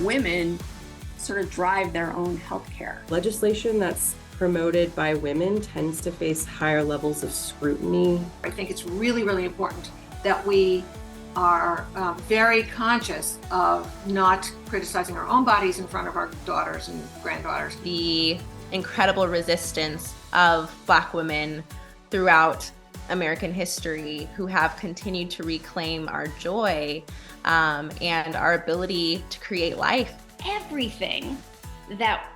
women sort of drive their own healthcare. Legislation that's promoted by women tends to face higher levels of scrutiny. I think it's really, really important that we are very conscious of not criticizing our own bodies in front of our daughters and granddaughters. The incredible resistance of Black women throughout American history who have continued to reclaim our joy and our ability to create life. Everything that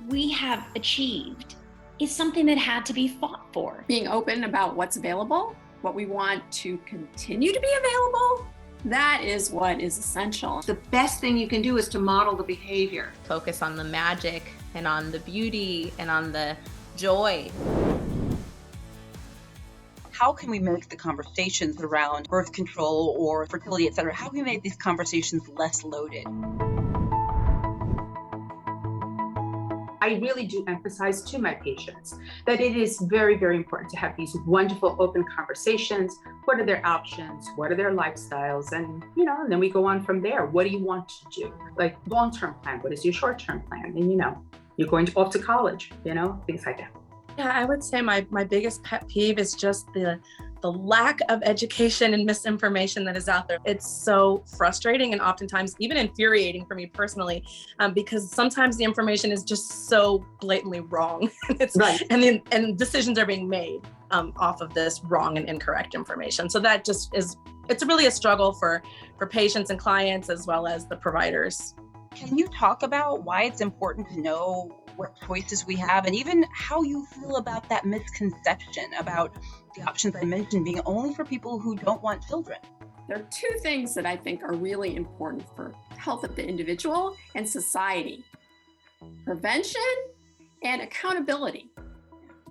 we have achieved is something that had to be fought for. Being open about what's available, what we want to continue to be available, that is what is essential. The best thing you can do is to model the behavior. Focus on the magic and on the beauty and on the joy. How can we make the conversations around birth control or fertility, et cetera, how can we make these conversations less loaded? I really do emphasize to my patients that it is very, very important to have these wonderful open conversations. What are their options? What are their lifestyles? And, then we go on from there. What do you want to do? Like long-term plan, what is your short-term plan? And, you're going off to college, things like that. Yeah, I would say my biggest pet peeve is just the lack of education and misinformation that is out there. It's so frustrating and oftentimes even infuriating for me personally, because sometimes the information is just so blatantly wrong. Right. And decisions are being made off of this wrong and incorrect information. So that just it's really a struggle for patients and clients as well as the providers. Can you talk about why it's important to know what choices we have and even how you feel about that misconception about the options I mentioned being only for people who don't want children? There are two things that I think are really important for health of the individual and society: prevention and accountability.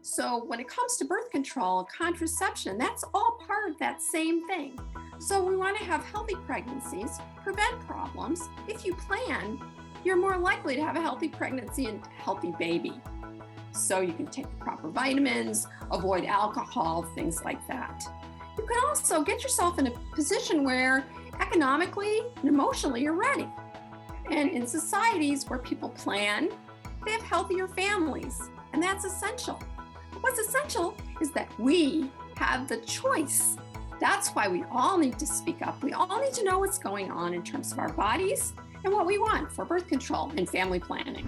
So when it comes to birth control, contraception, that's all part of that same thing. So we want to have healthy pregnancies, prevent problems. If you plan, you're more likely to have a healthy pregnancy and healthy baby. So you can take the proper vitamins, avoid alcohol, things like that. You can also get yourself in a position where economically and emotionally you're ready. And in societies where people plan, they have healthier families, and that's essential. What's essential is that we have the choice. That's why we all need to speak up. We all need to know what's going on in terms of our bodies and what we want for birth control and family planning.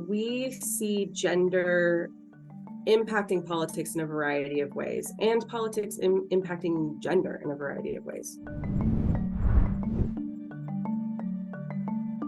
We see gender impacting politics in a variety of ways, and politics impacting gender in a variety of ways.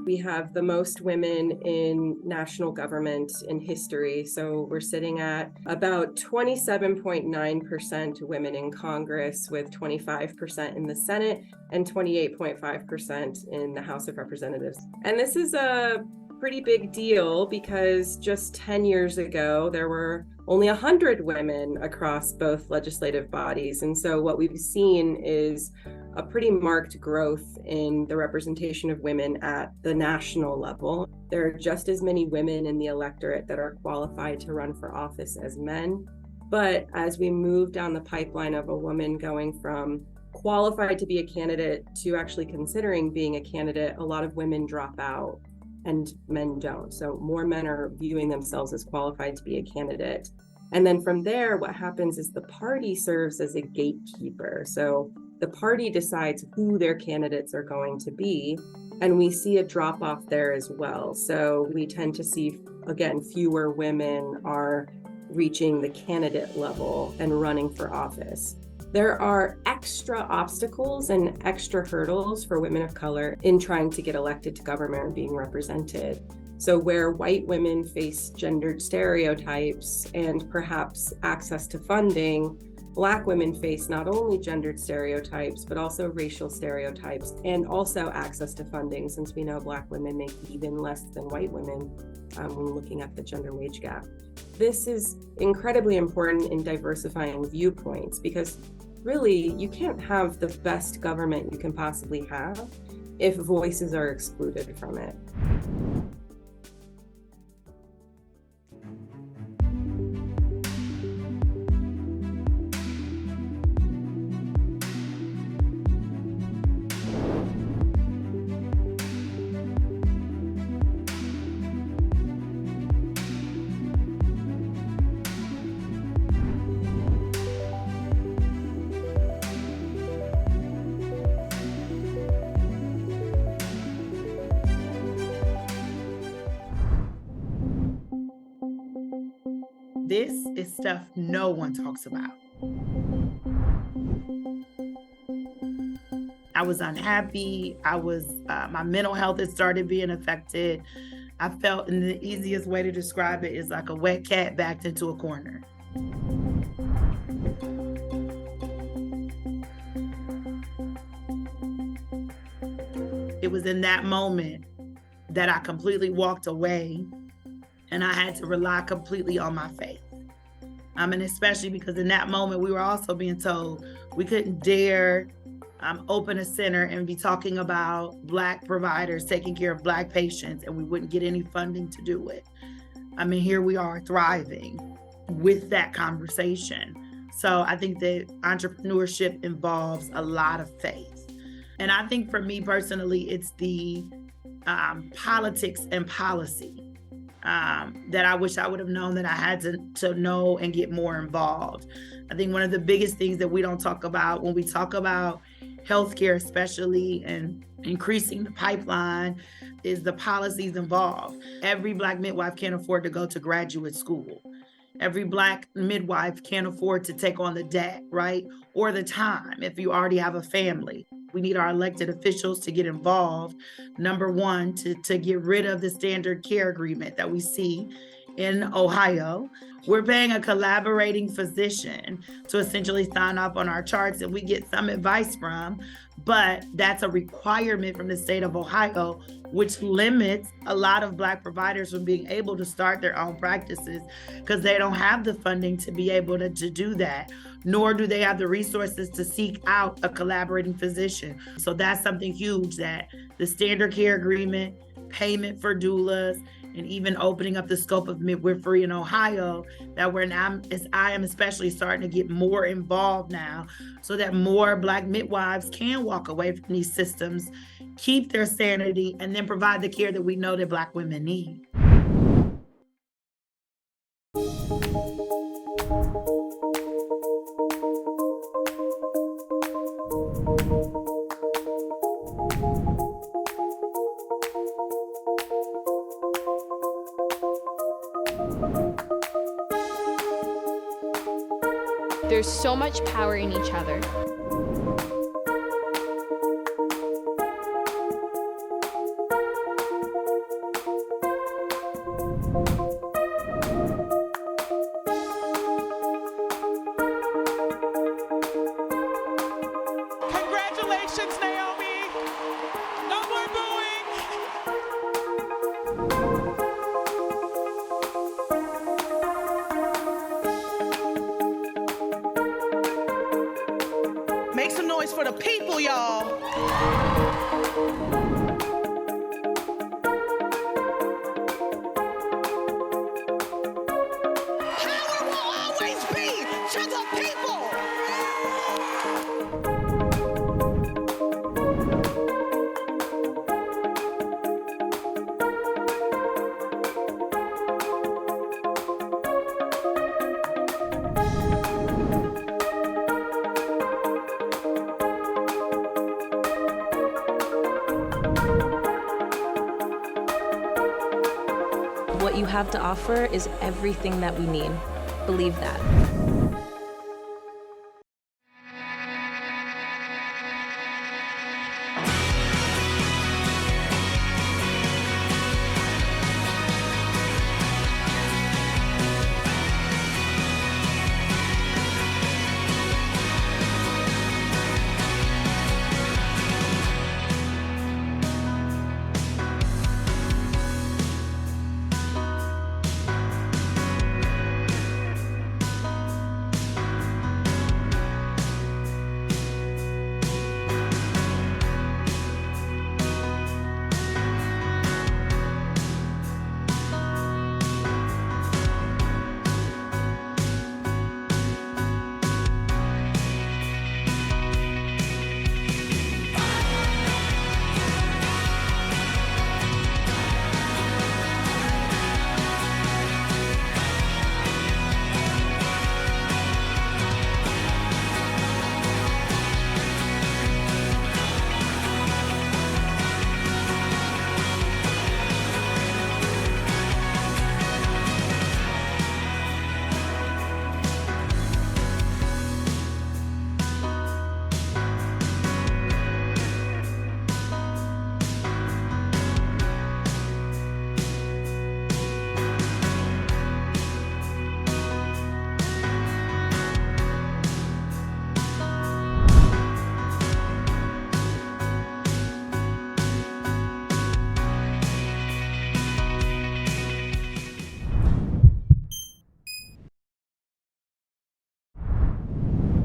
We have the most women in national government in history. So we're sitting at about 27.9% women in Congress, with 25% in the Senate and 28.5% in the House of Representatives. And this is a pretty big deal because just 10 years ago, there were only 100 women across both legislative bodies. And so what we've seen is a pretty marked growth in the representation of women at the national level. There are just as many women in the electorate that are qualified to run for office as men. But as we move down the pipeline of a woman going from qualified to be a candidate to actually considering being a candidate, a lot of women drop out and men don't. So more men are viewing themselves as qualified to be a candidate. And then from there, what happens is the party serves as a gatekeeper. So the party decides who their candidates are going to be. And we see a drop off there as well. So we tend to see, again, fewer women are reaching the candidate level and running for office. There are extra obstacles and extra hurdles for women of color in trying to get elected to government or being represented. So where white women face gendered stereotypes and perhaps access to funding, Black women face not only gendered stereotypes, but also racial stereotypes and also access to funding, since we know Black women make even less than white women when looking at the gender wage gap. This is incredibly important in diversifying viewpoints, because really you can't have the best government you can possibly have if voices are excluded from it. This is stuff no one talks about. I was unhappy. My mental health had started being affected. I felt, and the easiest way to describe it is like a wet cat backed into a corner. It was in that moment that I completely walked away, and I had to rely completely on my faith. And especially because in that moment, we were also being told we couldn't dare open a center and be talking about Black providers taking care of Black patients, and we wouldn't get any funding to do it. I mean, here we are thriving with that conversation. So I think that entrepreneurship involves a lot of faith. And I think for me personally, it's the politics and policy that I wish I would have known that I had to know and get more involved. I think one of the biggest things that we don't talk about when we talk about healthcare, especially, and increasing the pipeline, is the policies involved. Every Black midwife can't afford to go to graduate school. Every Black midwife can't afford to take on the debt, right? Or the time if you already have a family. We need our elected officials to get involved. Number one, to get rid of the standard care agreement that we see in Ohio. We're paying a collaborating physician to essentially sign off on our charts that we get some advice from, but that's a requirement from the state of Ohio, which limits a lot of Black providers from being able to start their own practices because they don't have the funding to be able to do that, nor do they have the resources to seek out a collaborating physician. So that's something huge, that the standard care agreement, payment for doulas, and even opening up the scope of midwifery in Ohio, that we're now, I am especially starting to get more involved now, so that more Black midwives can walk away from these systems, keep their sanity, and then provide the care that we know that Black women need. There's so much power in each other. Congratulations, Naomi! No more booing! noise for the people, y'all. Power will always be to the people. What you have to offer is everything that we need. Believe that.